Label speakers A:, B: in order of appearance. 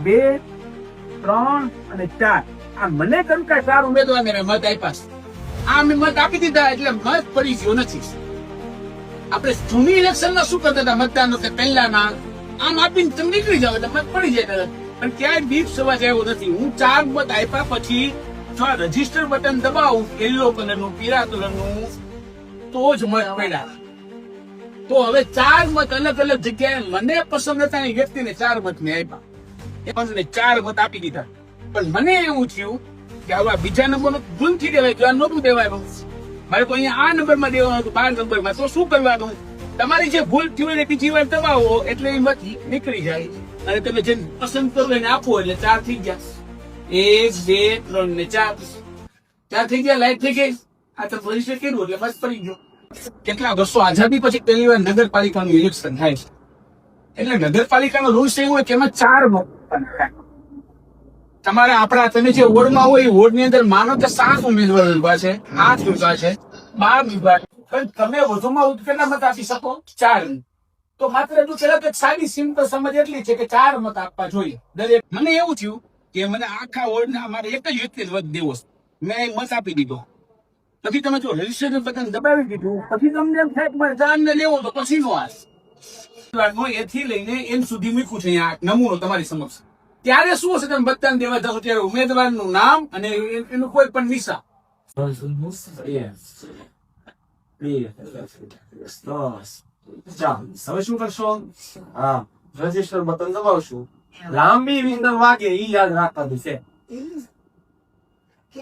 A: બે 3 અને 4 આ મને કેમ કે 4 ઉમેદવારને મેં મત આપ્યા આ મેં મત આપી દીધા એટલે મત પડી ગયો નથી. આપણે જૂની ઇલેક્શન માં શું કરતા હતા મતદાન વખતે પહેલાના આમ આપીને તમે નીકળી જાવ એટલે મત પડી જાય પણ ક્યાંય બીપ સવા જેવો નથી. હું 4 મત આપ્યા પછી જો આ રજીસ્ટર બટન દબાવું યલો કલરનું પીળા કલરનું તો જ મત પડ્યા. તો હવે 4 મત અલગ અલગ જગ્યાએ મને પસંદ હતા એ વ્યક્તિને 4 મત મેં આપ્યા એ 4 મત આપી દીધા. પણ મને એવું થયું કે હવે બીજા નંબર ભૂલથી દેવાય જો આ નહોતું દેવાય મારે તો અહીંયા આ નંબર માં દેવાનું હતું 12 નંબરમાં તો શું કરવાનું તમારી જે ભૂલ થયું હોય બીજી વાર દબાવો એટલે એ મત નીકળી જાય અને તમે જે પસંદ કરો એને આપો એટલે 4 થઈ ગયા. 1 2 3 ને 4 થઈ ગયા. લાઈટ થઈ ગઈ. આ તો ભવિષ્ય કર્યું એટલે બસ પડી ગયો. કેટલા વર્ષો આઝાદી પછી પહેલી વાર નગરપાલિકાનું ઇલેક્શન થાય છે એટલે નગરપાલિકાનો રૂલ્સ એવું હોય કે એમાં 4 મત તમારે આપણા તમે જે વોર્ડમાં હોય એ વોર્ડ ની અંદર માનો કે 7 ઉમેદવાર ઉભા છે 8 ઉભા છે 12 ઉભા પણ તમે વધુમાં કેટલા મત આપી શકો 4. તો માત્ર એટલું પેલા તો સાદી સિમ્પલ સમજ એટલી છે કે 4 મત આપવા જોઈએ દરેક. મને એવું થયું કે મને આખા વોર્ડ ના અમારે એક જ વ્યક્તિ મત દેવો મેં મત આપી દીધો. પછી તમે જો રજીસ્ટ્રેશન બટન દબાવી દીધું પછી તમને એમ થાય કે મારે જાનને લેવો તો પછી નો આ એથી લઈને એમ સુધી મૂક્યું છે અહીંયા નમૂનો તમારી સમક્ષ. ત્યારે શું હશે તમે મતદાન દેવા જાઓ ત્યારે ઉમેદવારનું નામ અને એનું કોઈ પણ નિશા
B: હવે શું કરશો? હા, રજીસ્ટર બટન દબાવશું. લાંબી વિંદર વાગે ઈ યાદ રાખવાનું છે.